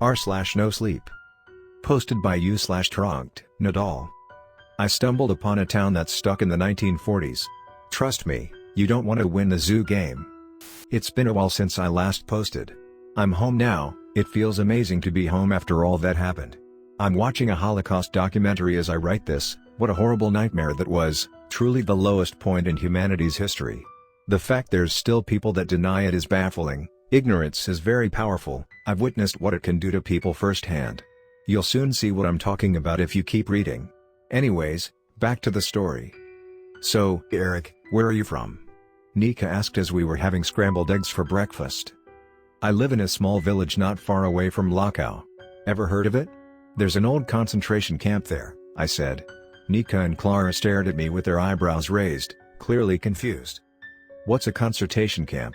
r/NoSleep. Posted by u/TroncdeNadal. I stumbled upon a town that's stuck in the 1940s. Trust me, you don't want to win the zoo game. It's been a while since I last posted. I'm home now. It feels amazing to be home after all that happened. I'm watching a Holocaust documentary as I write this. What a horrible nightmare that was, truly the lowest point in humanity's history. The fact there's still people that deny it is baffling. Ignorance is very powerful. I've witnessed what it can do to people firsthand. You'll soon see what I'm talking about if you keep reading. Anyways, back to the story. So, Eric, where are you from? Nika asked as we were having scrambled eggs for breakfast. I live in a small village not far away from Lachau. Ever heard of it? There's an old concentration camp there, I said. Nika and Clara stared at me with their eyebrows raised, clearly confused. What's a concentration camp?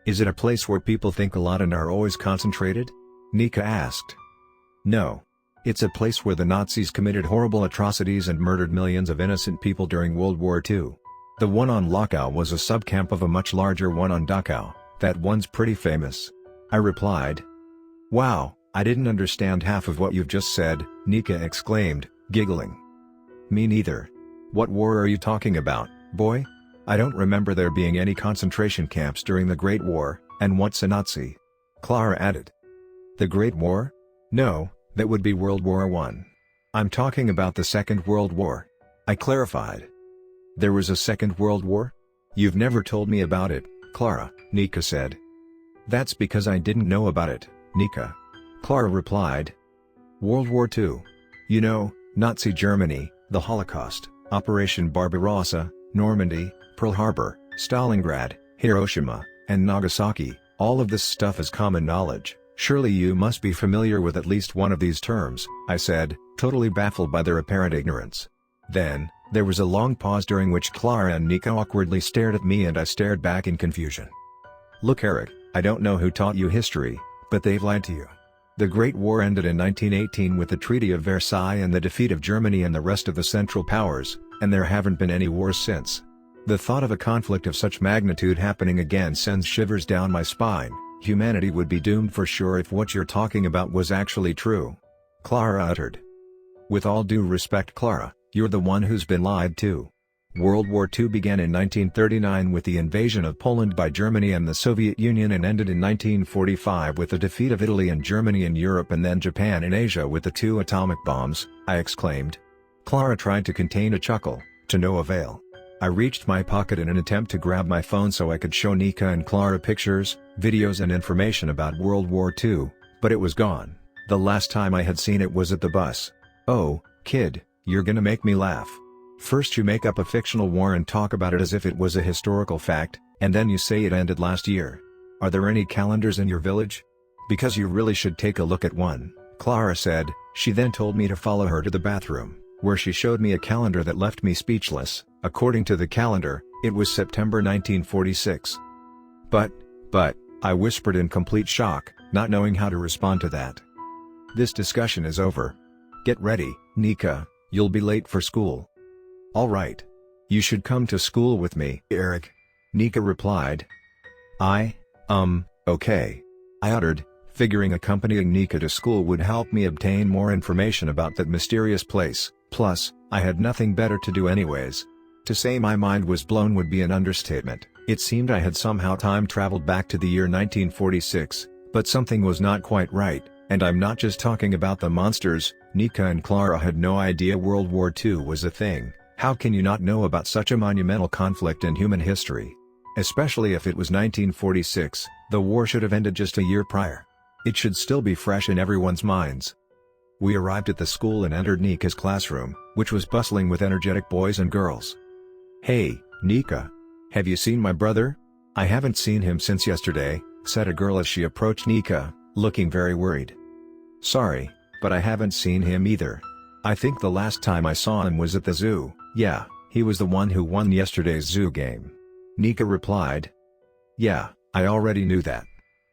Is it a place where people think a lot and are always concentrated? Nika asked. No. It's a place where the Nazis committed horrible atrocities and murdered millions of innocent people during World War II. The one on Lachau was a subcamp of a much larger one on Dachau. That one's pretty famous. I replied. Wow, I didn't understand half of what you've just said, Nika exclaimed, giggling. Me neither. What war are you talking about, boy? I don't remember there being any concentration camps during the Great War, and what's a Nazi? Clara added. The Great War? No, that would be World War I. I'm talking about the Second World War. I clarified. There was a Second World War? You've never told me about it, Clara, Nika said. That's because I didn't know about it, Nika. Clara replied. World War II. You know, Nazi Germany, the Holocaust, Operation Barbarossa, Normandy, Pearl Harbor, Stalingrad, Hiroshima, and Nagasaki, all of this stuff is common knowledge. Surely you must be familiar with at least one of these terms, I said, totally baffled by their apparent ignorance. Then, there was a long pause during which Clara and Nika awkwardly stared at me and I stared back in confusion. Look Eric, I don't know who taught you history, but they've lied to you. The Great War ended in 1918 with the Treaty of Versailles and the defeat of Germany and the rest of the Central Powers, and there haven't been any wars since. The thought of a conflict of such magnitude happening again sends shivers down my spine. Humanity would be doomed for sure if what you're talking about was actually true. Clara uttered. With all due respect Clara, you're the one who's been lied to. World War II began in 1939 with the invasion of Poland by Germany and the Soviet Union and ended in 1945 with the defeat of Italy and Germany in Europe and then Japan in Asia with the 2 atomic bombs, I exclaimed. Clara tried to contain a chuckle, to no avail. I reached my pocket in an attempt to grab my phone so I could show Nika and Clara pictures, videos and information about World War II, but it was gone. The last time I had seen it was at the bus. Oh, kid, you're gonna make me laugh. First you make up a fictional war and talk about it as if it was a historical fact, and then you say it ended last year. Are there any calendars in your village? Because you really should take a look at one, Clara said. She then told me to follow her to the bathroom, where she showed me a calendar that left me speechless. According to the calendar, it was September 1946. But, I whispered in complete shock, not knowing how to respond to that. This discussion is over. Get ready, Nika, you'll be late for school. Alright. You should come to school with me, Eric. Nika replied. Okay. I uttered, figuring accompanying Nika to school would help me obtain more information about that mysterious place, plus, I had nothing better to do anyways. To say my mind was blown would be an understatement. It seemed I had somehow time-traveled back to the year 1946, but something was not quite right, and I'm not just talking about the monsters. Nika and Clara had no idea World War II was a thing. How can you not know about such a monumental conflict in human history? Especially if it was 1946, the war should have ended just a year prior. It should still be fresh in everyone's minds. We arrived at the school and entered Nika's classroom, which was bustling with energetic boys and girls. Hey, Nika. Have you seen my brother? I haven't seen him since yesterday, said a girl as she approached Nika, looking very worried. Sorry, but I haven't seen him either. I think the last time I saw him was at the zoo. Yeah, he was the one who won yesterday's zoo game. Nika replied. Yeah, I already knew that.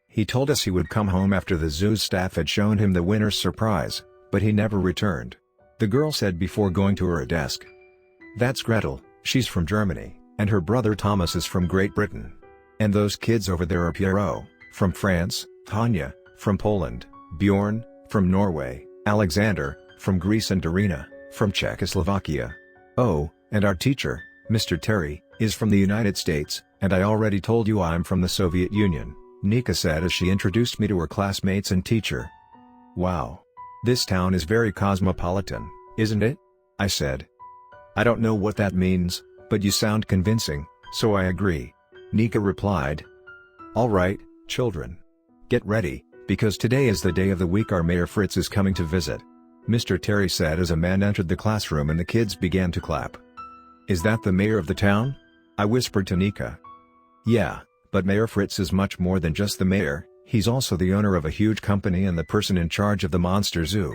He told us he would come home after the zoo staff had shown him the winner's surprise, but he never returned. The girl said before going to her desk. That's Gretel, she's from Germany, and her brother Thomas is from Great Britain. And those kids over there are Pierrot, from France, Tanya, from Poland, Bjorn, from Norway, Alexander, from Greece, and Darina, from Czechoslovakia. Oh, and our teacher, Mr. Terry, is from the United States, and I already told you I'm from the Soviet Union, Nika said as she introduced me to her classmates and teacher. Wow. This town is very cosmopolitan, isn't it? I said. I don't know what that means, but you sound convincing, so I agree. Nika replied. Alright, children. Get ready, because today is the day of the week our Mayor Fritz is coming to visit. Mr. Terry said as a man entered the classroom and the kids began to clap. Is that the mayor of the town? I whispered to Nika. Yeah, but Mayor Fritz is much more than just the mayor, he's also the owner of a huge company and the person in charge of the monster zoo.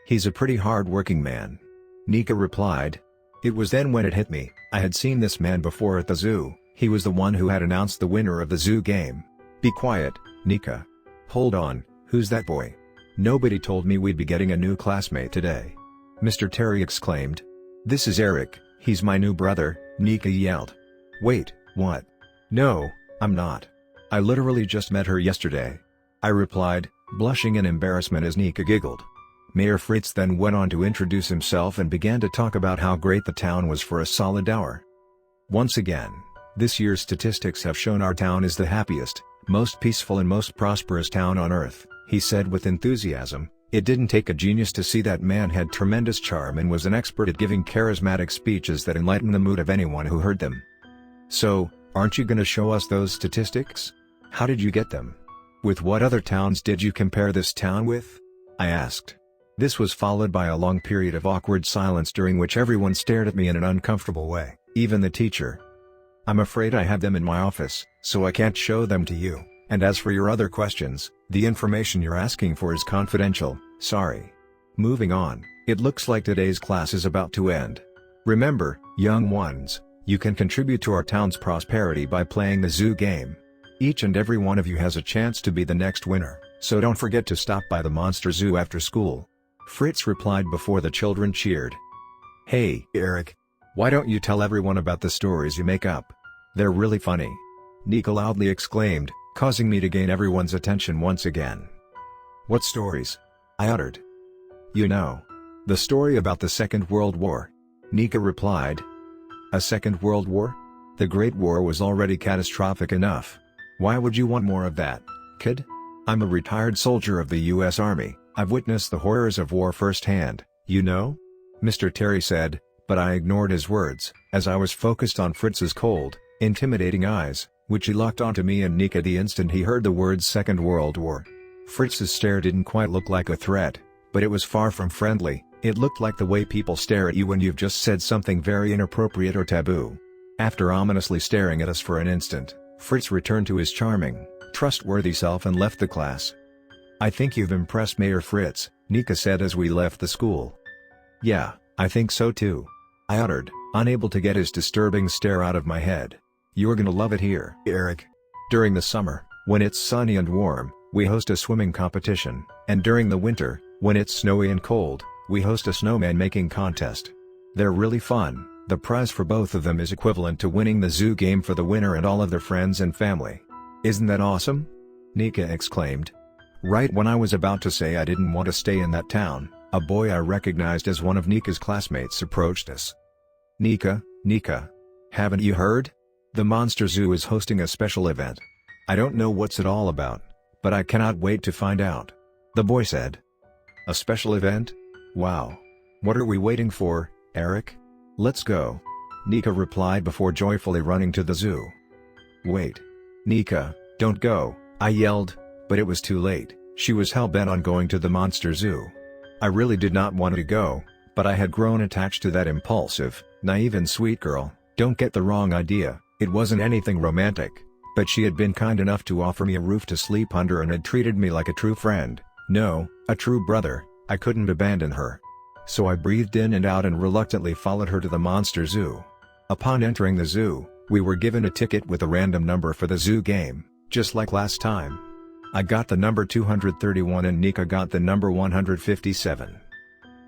He's a pretty hard-working man. Nika replied. It was then when it hit me, I had seen this man before at the zoo, he was the one who had announced the winner of the zoo game. Be quiet, Nika. Hold on, who's that boy? Nobody told me we'd be getting a new classmate today. Mr. Terry exclaimed. This is Eric, he's my new brother, Nika yelled. Wait, what? No, I'm not. I literally just met her yesterday. I replied, blushing in embarrassment as Nika giggled. Mayor Fritz then went on to introduce himself and began to talk about how great the town was for a solid hour. Once again, this year's statistics have shown our town is the happiest, most peaceful and most prosperous town on earth, he said with enthusiasm. It didn't take a genius to see that man had tremendous charm and was an expert at giving charismatic speeches that enlighten the mood of anyone who heard them. So, aren't you gonna show us those statistics? How did you get them? With what other towns did you compare this town with? I asked. This was followed by a long period of awkward silence during which everyone stared at me in an uncomfortable way, even the teacher. I'm afraid I have them in my office, so I can't show them to you, and as for your other questions, the information you're asking for is confidential, sorry. Moving on, it looks like today's class is about to end. Remember, young ones, you can contribute to our town's prosperity by playing the zoo game. Each and every one of you has a chance to be the next winner, so don't forget to stop by the Monster Zoo after school. Fritz replied before the children cheered. Hey, Eric. Why don't you tell everyone about the stories you make up? They're really funny. Nika loudly exclaimed, causing me to gain everyone's attention once again. What stories? I uttered. You know. The story about the Second World War. Nika replied. A Second World War? The Great War was already catastrophic enough. Why would you want more of that, kid? I'm a retired soldier of the US Army, I've witnessed the horrors of war firsthand, you know? Mr. Terry said, but I ignored his words, as I was focused on Fritz's cold, intimidating eyes, which he locked onto me and Nika the instant he heard the words Second World War. Fritz's stare didn't quite look like a threat, but it was far from friendly. It looked like the way people stare at you when you've just said something very inappropriate or taboo. After ominously staring at us for an instant, Fritz returned to his charming, trustworthy self and left the class. I think you've impressed Mayor Fritz, Nika said as we left the school. Yeah, I think so too. I uttered, unable to get his disturbing stare out of my head. You're gonna love it here, Eric. During the summer, when it's sunny and warm, we host a swimming competition, and during the winter, when it's snowy and cold, we host a snowman making contest. They're really fun. The prize for both of them is equivalent to winning the zoo game for the winner and all of their friends and family. Isn't that awesome? Nika exclaimed. Right when I was about to say I didn't want to stay in that town, a boy I recognized as one of Nika's classmates approached us. Nika, haven't you heard? The Monster Zoo is hosting a special event. I don't know what's it all about, but I cannot wait to find out. The boy said. A special event? Wow. What are we waiting for, Eric? Let's go. Nika replied before joyfully running to the zoo. Wait. Nika, don't go, I yelled, but it was too late. She was hell-bent on going to the Monster Zoo. I really did not want to go, but I had grown attached to that impulsive, naive and sweet girl. Don't get the wrong idea, it wasn't anything romantic, but she had been kind enough to offer me a roof to sleep under and had treated me like a true friend. No, a true brother. I couldn't abandon her. So I breathed in and out and reluctantly followed her to the Monster Zoo. Upon entering the zoo, we were given a ticket with a random number for the zoo game, just like last time. I got the number 231 and Nika got the number 157.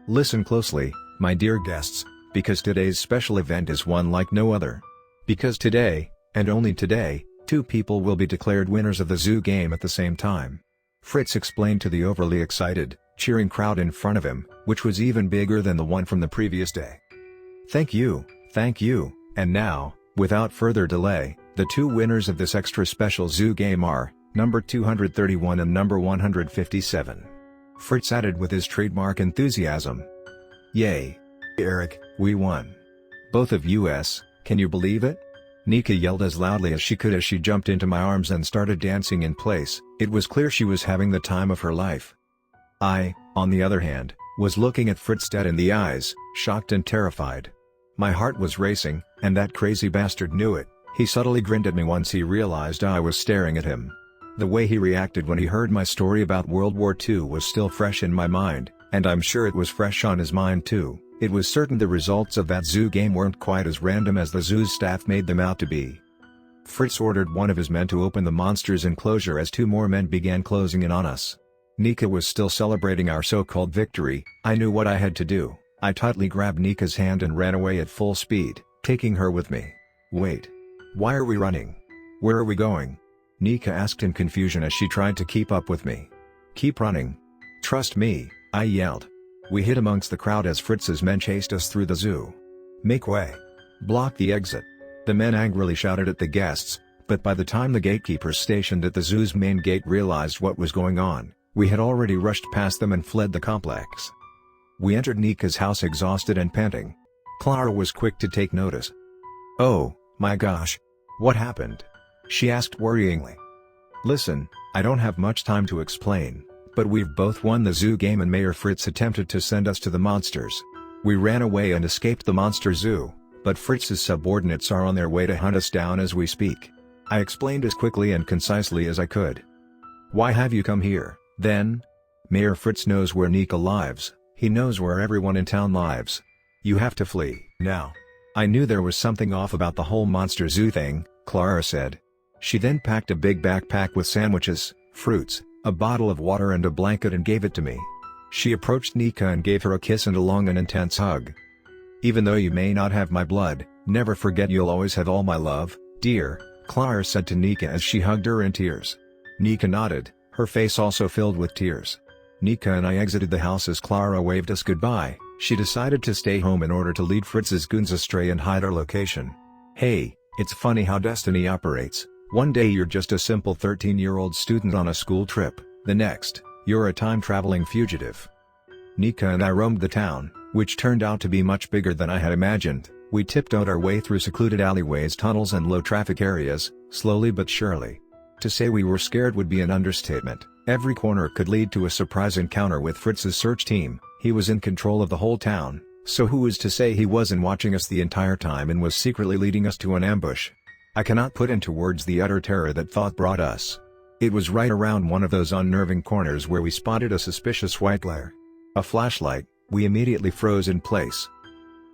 Listen closely, my dear guests, because today's special event is one like no other. Because today, and only today, two people will be declared winners of the zoo game at the same time. Fritz explained to the overly excited, cheering crowd in front of him, which was even bigger than the one from the previous day. Thank you, and now, without further delay, the two winners of this extra special zoo game are, number 231 and number 157. Fritz added with his trademark enthusiasm. Yay! Eric, we won. Both of us, can you believe it? Nika yelled as loudly as she could as she jumped into my arms and started dancing in place. It was clear she was having the time of her life. I, on the other hand, was looking at Fritz dead in the eyes, shocked and terrified. My heart was racing, and that crazy bastard knew it. He subtly grinned at me once he realized I was staring at him. The way he reacted when he heard my story about World War II was still fresh in my mind, and I'm sure it was fresh on his mind too. It was certain the results of that zoo game weren't quite as random as the zoo's staff made them out to be. Fritz ordered one of his men to open the monster's enclosure as two more men began closing in on us. Nika was still celebrating our so-called victory. I knew what I had to do. I tightly grabbed Nika's hand and ran away at full speed, taking her with me. Wait. Why are we running? Where are we going? Nika asked in confusion as she tried to keep up with me. Keep running. Trust me, I yelled. We hid amongst the crowd as Fritz's men chased us through the zoo. Make way. Block the exit. The men angrily shouted at the guests, but by the time the gatekeepers stationed at the zoo's main gate realized what was going on, we had already rushed past them and fled the complex. We entered Nika's house exhausted and panting. Clara was quick to take notice. Oh, my gosh. What happened? She asked worryingly. Listen, I don't have much time to explain, but we've both won the zoo game and Mayor Fritz attempted to send us to the monsters. We ran away and escaped the monster zoo, but Fritz's subordinates are on their way to hunt us down as we speak. I explained as quickly and concisely as I could. Why have you come here, then? Mayor Fritz knows where Nika lives. He knows where everyone in town lives. You have to flee, now. I knew there was something off about the whole monster zoo thing, Clara said. She then packed a big backpack with sandwiches, fruits, a bottle of water and a blanket and gave it to me. She approached Nika and gave her a kiss and a long and intense hug. Even though you may not have my blood, never forget you'll always have all my love, dear, Clara said to Nika as she hugged her in tears. Nika nodded, her face also filled with tears. Nika and I exited the house as Clara waved us goodbye. She decided to stay home in order to lead Fritz's goons astray and hide our location. Hey, it's funny how destiny operates. One day you're just a simple 13-year-old student on a school trip, the next, you're a time-traveling fugitive. Nika and I roamed the town, which turned out to be much bigger than I had imagined. We tiptoed our way through secluded alleyways, tunnels and low-traffic areas, slowly but surely. To say we were scared would be an understatement. Every corner could lead to a surprise encounter with Fritz's search team. He was in control of the whole town, so who was to say he wasn't watching us the entire time and was secretly leading us to an ambush? I cannot put into words the utter terror that thought brought us. It was right around one of those unnerving corners where we spotted a suspicious white glare. A flashlight. We immediately froze in place.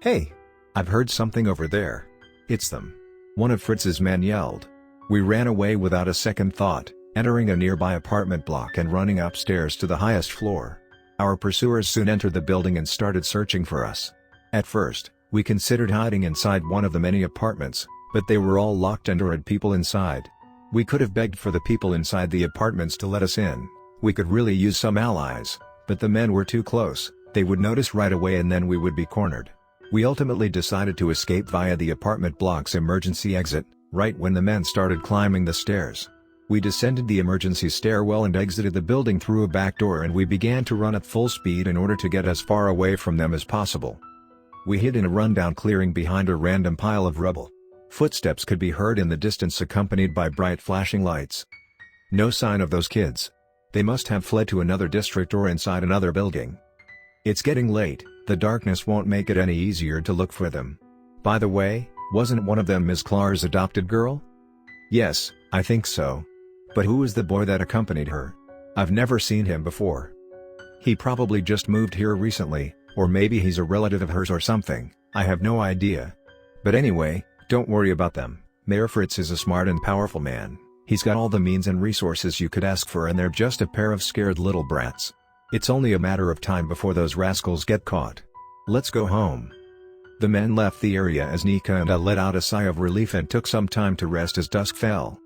Hey! I've heard something over there. It's them. One of Fritz's men yelled. We ran away without a second thought, entering a nearby apartment block and running upstairs to the highest floor. Our pursuers soon entered the building and started searching for us. At first, we considered hiding inside one of the many apartments, but they were all locked and or had people inside. We could have begged for the people inside the apartments to let us in. We could really use some allies, but the men were too close. They would notice right away and then we would be cornered. We ultimately decided to escape via the apartment block's emergency exit, right when the men started climbing the stairs. We descended the emergency stairwell and exited the building through a back door, and we began to run at full speed in order to get as far away from them as possible. We hid in a rundown clearing behind a random pile of rubble. Footsteps could be heard in the distance accompanied by bright flashing lights. No sign of those kids. They must have fled to another district or inside another building. It's getting late, the darkness won't make it any easier to look for them. By the way, wasn't one of them Miss Clara's adopted girl? Yes, I think so. But who was the boy that accompanied her? I've never seen him before. He probably just moved here recently, or maybe he's a relative of hers or something, I have no idea. But anyway, don't worry about them. Mayor Fritz is a smart and powerful man. He's got all the means and resources you could ask for, and they're just a pair of scared little brats. It's only a matter of time before those rascals get caught. Let's go home. The men left the area as Nika and I let out a sigh of relief and took some time to rest as dusk fell.